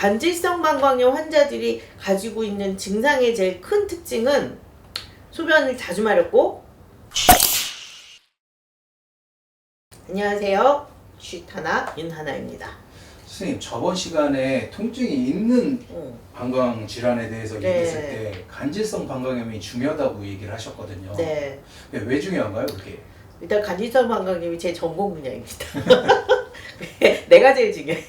간질성 방광염 환자들이 가지고 있는 증상의 제일 큰 특징은 소변을 자주 마렵고. 안녕하세요. 쉿하나 윤하나입니다. 선생님, 저번 시간에 통증이 있는 방광 질환에 대해서 얘기했을 때 간질성 방광염이 중요하다고 얘기를 하셨거든요. 네. 왜 중요한가요, 그게? 일단 간질성 방광염이 제 전공 분야입니다. 내가 제일 중요해.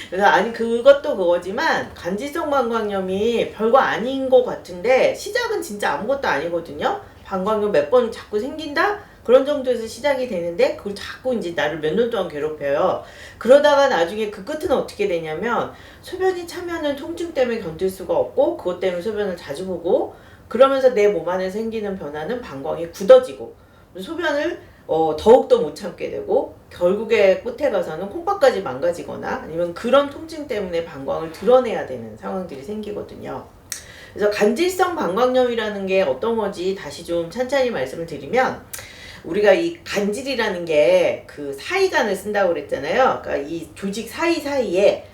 그래서 아니 그것도 그거지만 간질성 방광염이 별거 아닌 것 같은데 시작은 진짜 아무것도 아니거든요. 방광염 몇 번 자꾸 생긴다? 그런 정도에서 시작이 되는데 그걸 자꾸 이제 나를 몇 년 동안 괴롭혀요. 그러다가 나중에 그 끝은 어떻게 되냐면 소변이 차면은 통증 때문에 견딜 수가 없고 그것 때문에 소변을 자주 보고 그러면서 내 몸 안에 생기는 변화는 방광이 굳어지고 소변을 더욱더 못 참게 되고 결국에 끝에 가서는 콩밥까지 망가지거나 아니면 그런 통증 때문에 방광을 드러내야 되는 상황들이 생기거든요. 그래서 간질성 방광염이라는 게 어떤 건지 다시 좀 찬찬히 말씀을 드리면 우리가 이 간질이라는 게 그 사이간을 쓴다고 그랬잖아요. 그러니까 이 조직 사이사이가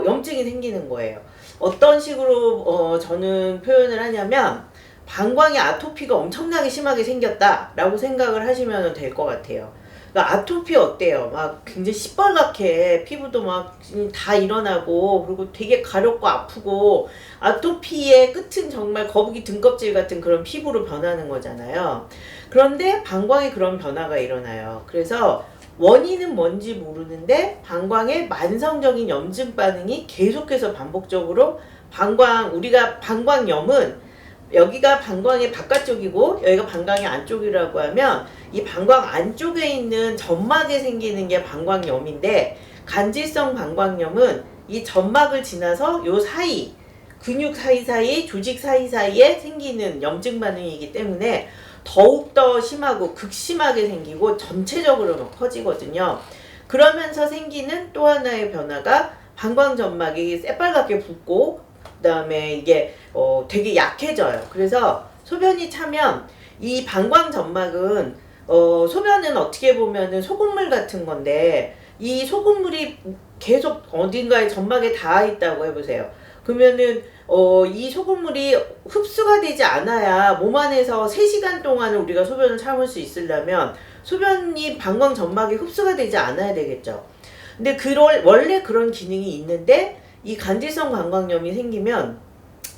염증이 생기는 거예요. 어떤 식으로 저는 표현을 하냐면 방광의 아토피가 엄청나게 심하게 생겼다라고 생각을 하시면 될 것 같아요. 그러니까 아토피 어때요? 막 굉장히 시뻘겋게 피부도 막 다 일어나고 그리고 되게 가렵고 아프고 아토피의 끝은 정말 거북이 등껍질 같은 그런 피부로 변하는 거잖아요. 그런데 방광에 그런 변화가 일어나요. 그래서 원인은 뭔지 모르는데 방광에 만성적인 염증 반응이 계속해서 반복적으로 우리가 방광염은 여기가 방광의 바깥쪽이고 여기가 방광의 안쪽이라고 하면 이 방광 안쪽에 있는 점막에 생기는 게 방광염인데 간질성 방광염은 이 점막을 지나서 요 사이 근육 사이사이 조직 사이사이에 생기는 염증 반응이기 때문에 더욱더 심하고 극심하게 생기고 전체적으로 커지거든요. 그러면서 생기는 또 하나의 변화가 방광 점막이 새빨갛게 붓고 그 다음에 이게 되게 약해져요. 그래서 소변이 차면 이 방광 점막은 소변은 어떻게 보면은 소금물 같은 건데 이 소금물이 계속 어딘가에 점막에 닿아 있다고 해보세요. 그러면은 이 소금물이 흡수가 되지 않아야 몸 안에서 3시간 동안을 우리가 소변을 참을 수 있으려면 소변이 방광 점막에 흡수가 되지 않아야 되겠죠. 근데 원래 그런 기능이 있는데 이 간질성 방광염이 생기면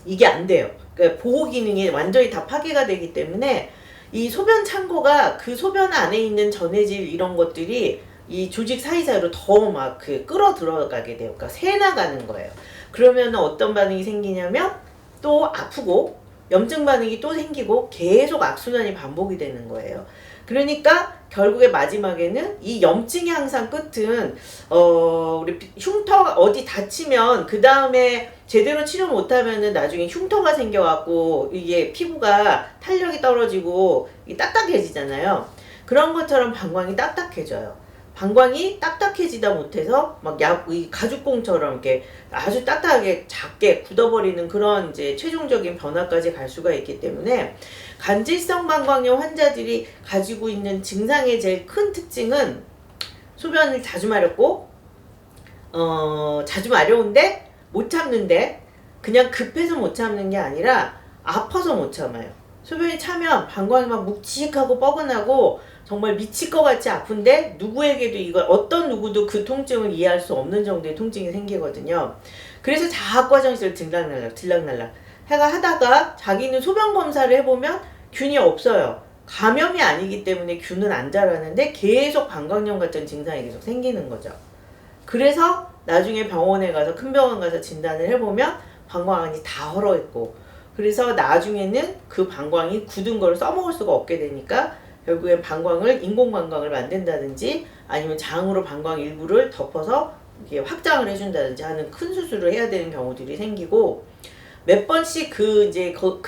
이게 안 돼요. 그러니까 보호 기능이 완전히 다 파괴가 되기 때문에 이 소변 창고가 그 소변 안에 있는 전해질 이런 것들이 이 조직 사이사이로 더 막 끌어 들어가게 돼요. 그러니까 새 나가는 거예요. 그러면 어떤 반응이 생기냐면 또 아프고 염증 반응이 또 생기고 계속 악순환이 반복이 되는 거예요. 그러니까 결국에 마지막에는 이 염증의 항상 끝은 우리 흉터 어디 다치면 그 다음에 제대로 치료 못하면은 나중에 흉터가 생겨갖고 이게 피부가 탄력이 떨어지고 딱딱해지잖아요. 그런 것처럼 방광이 딱딱해져요. 방광이 딱딱해지다 못해서 막 이 가죽공처럼 이렇게 아주 딱딱하게 작게 굳어버리는 그런 이제 최종적인 변화까지 갈 수가 있기 때문에 간질성 방광염 환자들이 가지고 있는 증상의 제일 큰 특징은 소변을 자주 마렵고 자주 마려운데 못 참는데 그냥 급해서 못 참는 게 아니라 아파서 못 참아요. 소변이 차면 방광이 막 묵직하고 뻐근하고 정말 미칠 것 같이 아픈데 누구에게도 어떤 누구도 그 통증을 이해할 수 없는 정도의 통증이 생기거든요. 그래서 자꾸 화장실 들락날락 하다가 자기는 소변 검사를 해보면 균이 없어요. 감염이 아니기 때문에 균은 안 자라는데 계속 방광염 같은 증상이 계속 생기는 거죠. 그래서 나중에 병원에 가서 큰 병원 가서 진단을 해보면 방광안이 다 헐어있고 그래서 나중에는 그 방광이 굳은 걸 써먹을 수가 없게 되니까 결국엔 인공 방광을 만든다든지 아니면 장으로 방광 일부를 덮어서 이렇게 확장을 해준다든지 하는 큰 수술을 해야 되는 경우들이 생기고 몇 번씩 그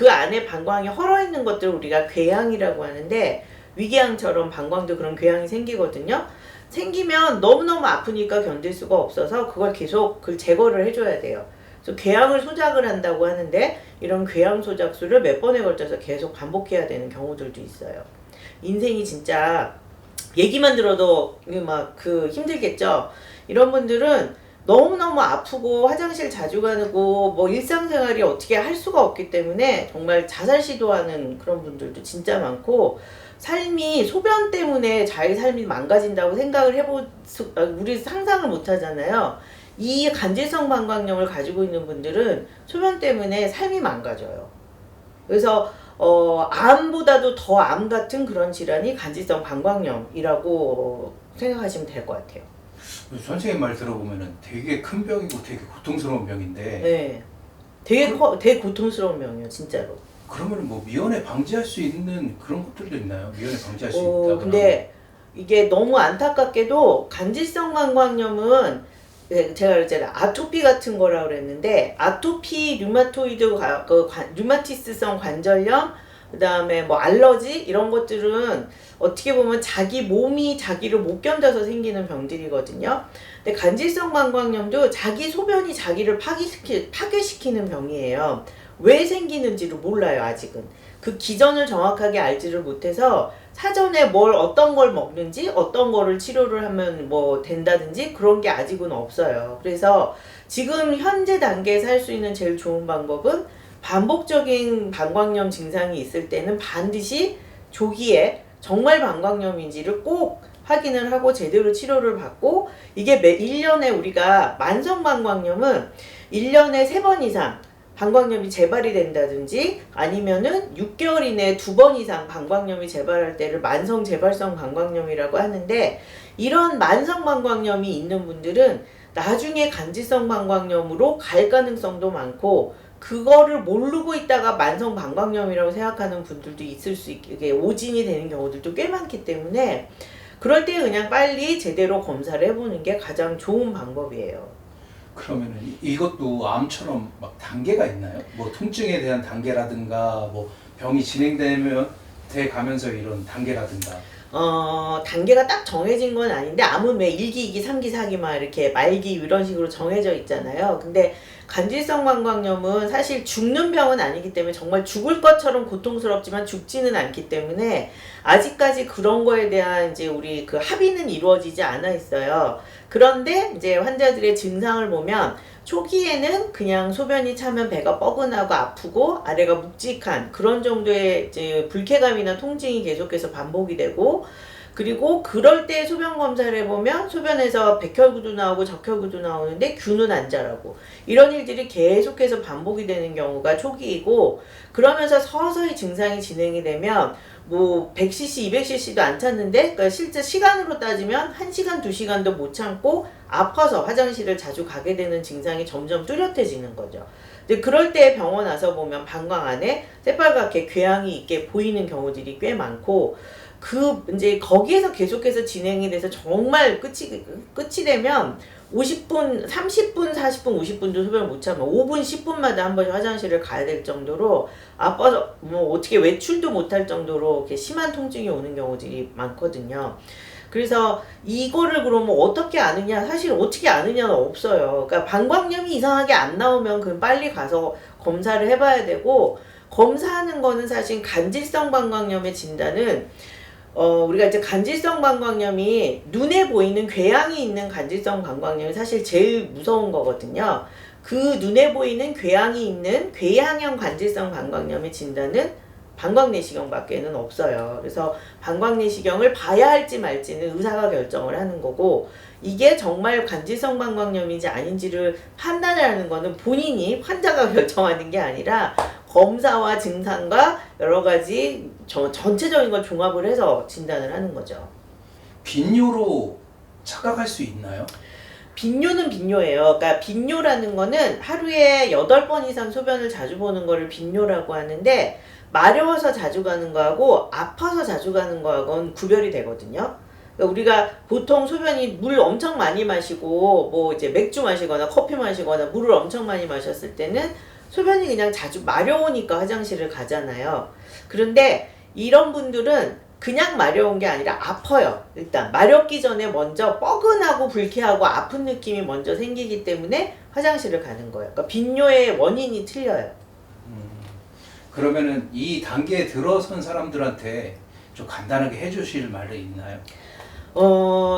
안에 방광이 헐어 있는 것들을 우리가 궤양이라고 하는데 위궤양처럼 방광도 그런 궤양이 생기거든요. 생기면 너무너무 아프니까 견딜 수가 없어서 그걸 계속 제거를 해줘야 돼요. 그래서 궤양을 소작을 한다고 하는데 이런 궤양 소작술을 몇 번에 걸쳐서 계속 반복해야 되는 경우들도 있어요. 인생이 진짜 얘기만 들어도 막 힘들겠죠. 이런 분들은 너무너무 아프고 화장실 자주 가고 뭐 일상생활이 어떻게 할 수가 없기 때문에 정말 자살 시도하는 그런 분들도 진짜 많고, 삶이 소변 때문에 자기 삶이 망가진다고 생각을 우리 상상을 못 하잖아요. 이 간질성 방광염을 가지고 있는 분들은 소변 때문에 삶이 망가져요. 그래서 암보다도 더 암 같은 그런 질환이 간질성 방광염이라고 생각하시면 될 것 같아요. 선생님 말 들어보면은 되게 큰 병이고 되게 고통스러운 병인데. 네, 되게 고통스러운 병이에요, 진짜로. 그러면 뭐 미연에 방지할 수 있는 그런 것들도 있나요? 미연에 방지할 수 있다거나. 근데 이게 너무 안타깝게도 간질성 방광염은 제가 그랬잖아요. 아토피 같은 거라고 그랬는데, 아토피, 류마티스성 관절염, 그 다음에 뭐 알러지 이런 것들은 어떻게 보면 자기 몸이 자기를 못 견뎌서 생기는 병들이거든요. 근데 간질성 방광염도 자기 소변이 자기를 파괴시키는 병이에요. 왜 생기는지를 몰라요, 아직은. 그 기전을 정확하게 알지를 못해서 사전에 어떤 걸 먹는지, 어떤 거를 치료를 하면 뭐 된다든지 그런 게 아직은 없어요. 그래서 지금 현재 단계에서 할 수 있는 제일 좋은 방법은, 반복적인 방광염 증상이 있을 때는 반드시 조기에 정말 방광염인지를 꼭 확인을 하고 제대로 치료를 받고, 이게 1년에 우리가 만성 방광염은 1년에 3번 이상 방광염이 재발이 된다든지, 아니면은 6개월 이내에 2번 이상 방광염이 재발할 때를 만성 재발성 방광염이라고 하는데, 이런 만성 방광염이 있는 분들은 나중에 간질성 방광염으로 갈 가능성도 많고, 그거를 모르고 있다가 만성 방광염이라고 생각하는 분들도 이게 오진이 되는 경우들도 꽤 많기 때문에, 그럴 때 그냥 빨리 제대로 검사를 해보는 게 가장 좋은 방법이에요. 그러면은 이것도 암처럼 막 단계가 있나요? 뭐 통증에 대한 단계라든가, 뭐 병이 진행되면 돼 가면서 이런 단계라든가. 단계가 딱 정해진 건 아닌데, 암은 왜 1기, 2기, 3기, 4기 막 이렇게 말기 이런 식으로 정해져 있잖아요. 근데 간질성 방광염은 사실 죽는 병은 아니기 때문에, 정말 죽을 것처럼 고통스럽지만 죽지는 않기 때문에 아직까지 그런 거에 대한 이제 우리 그 합의는 이루어지지 않아 있어요. 그런데 이제 환자들의 증상을 보면, 초기에는 그냥 소변이 차면 배가 뻐근하고 아프고 아래가 묵직한 그런 정도의 이제 불쾌감이나 통증이 계속해서 반복이 되고, 그리고 그럴 때 소변 검사를 해보면 소변에서 백혈구도 나오고 적혈구도 나오는데 균은 안 자라고, 이런 일들이 계속해서 반복이 되는 경우가 초기이고, 그러면서 서서히 증상이 진행이 되면 뭐 100cc, 200cc도 안 찼는데, 그러니까 실제 시간으로 따지면 1시간, 2시간도 못 참고 아파서 화장실을 자주 가게 되는 증상이 점점 뚜렷해지는 거죠. 근데 그럴 때 병원 와서 보면 방광 안에 새빨갛게 궤양이 있게 보이는 경우들이 꽤 많고, 이제 거기에서 계속해서 진행이 돼서 정말 끝이 되면 50분, 30분, 40분, 50분도 소변을 못 참아 5분, 10분마다 한 번씩 화장실을 가야 될 정도로 아파서 뭐 어떻게 외출도 못할 정도로 이렇게 심한 통증이 오는 경우들이 많거든요. 그래서 이거를 그러면 어떻게 아느냐, 사실 어떻게 아느냐는 없어요. 그러니까 방광염이 이상하게 안 나오면 그럼 빨리 가서 검사를 해봐야 되고, 검사하는 거는 사실 간질성 방광염의 진단은 우리가 이제 간질성 방광염이 눈에 보이는 궤양이 있는 간질성 방광염이 사실 제일 무서운 거거든요. 그 눈에 보이는 궤양이 있는 궤양형 간질성 방광염의 진단은 방광내시경밖에는 없어요. 그래서 방광내시경을 봐야 할지 말지는 의사가 결정을 하는 거고, 이게 정말 간질성 방광염인지 아닌지를 판단을 하는 거는 본인이 환자가 결정하는 게 아니라 검사와 증상과 여러 가지 전체적인 걸 종합을 해서 진단을 하는 거죠. 빈뇨로 착각할 수 있나요? 빈뇨는 빈뇨예요. 그러니까 빈뇨라는 거는 하루에 8번 이상 소변을 자주 보는 거를 빈뇨라고 하는데, 마려워서 자주 가는 거하고 아파서 자주 가는 거하고는 구별이 되거든요. 그러니까 우리가 보통 소변이 물 엄청 많이 마시고 뭐 이제 맥주 마시거나 커피 마시거나 물을 엄청 많이 마셨을 때는 소변이 그냥 자주 마려우니까 화장실을 가잖아요. 그런데 이런 분들은 그냥 마려운 게 아니라 아파요. 일단 마렵기 전에 먼저 뻐근하고 불쾌하고 아픈 느낌이 먼저 생기기 때문에 화장실을 가는 거예요. 그러니까 빈뇨의 원인이 틀려요. 그러면은 이 단계에 들어선 사람들한테 좀 간단하게 해주실 말이 있나요?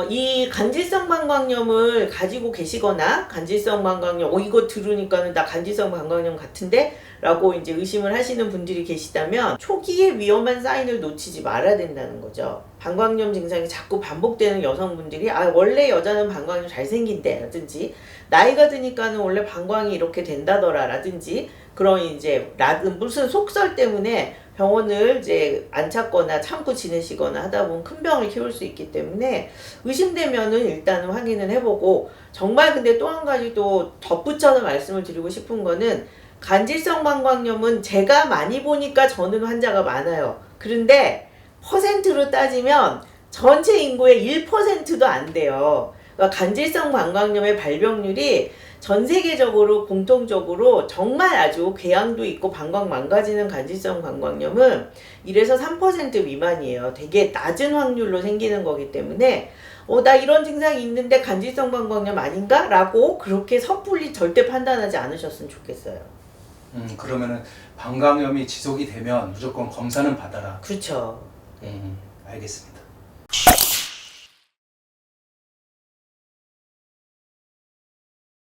이 간질성 방광염을 가지고 계시거나 간질성 방광염, 이거 들으니까는 나 간질성 방광염 같은데? 라고 이제 의심을 하시는 분들이 계시다면 초기에 위험한 사인을 놓치지 말아야 된다는 거죠. 방광염 증상이 자꾸 반복되는 여성분들이 원래 여자는 방광이 잘생긴대 라든지 나이가 드니까는 원래 방광이 이렇게 된다더라 라든지 그런 이제 무슨 속설 때문에 병원을 이제 안 찾거나 참고 지내시거나 하다 보면 큰 병을 키울 수 있기 때문에 의심되면은 일단은 확인을 해보고 정말 근데 또 한 가지 또 덧붙여서 말씀을 드리고 싶은 거는 간질성 방광염은 제가 많이 보니까 저는 환자가 많아요. 그런데 퍼센트로 따지면 전체 인구의 1%도 안 돼요. 그러니까 간질성 방광염의 발병률이 전 세계적으로 공통적으로 정말 아주 궤양도 있고 방광 망가지는 간질성 방광염은 1에서 3% 미만이에요. 되게 낮은 확률로 생기는 거기 때문에 나 이런 증상이 있는데 간질성 방광염 아닌가? 라고 그렇게 섣불리 절대 판단하지 않으셨으면 좋겠어요. 그러면은 방광염이 지속이 되면 무조건 검사는 받아라. 그렇죠. 알겠습니다.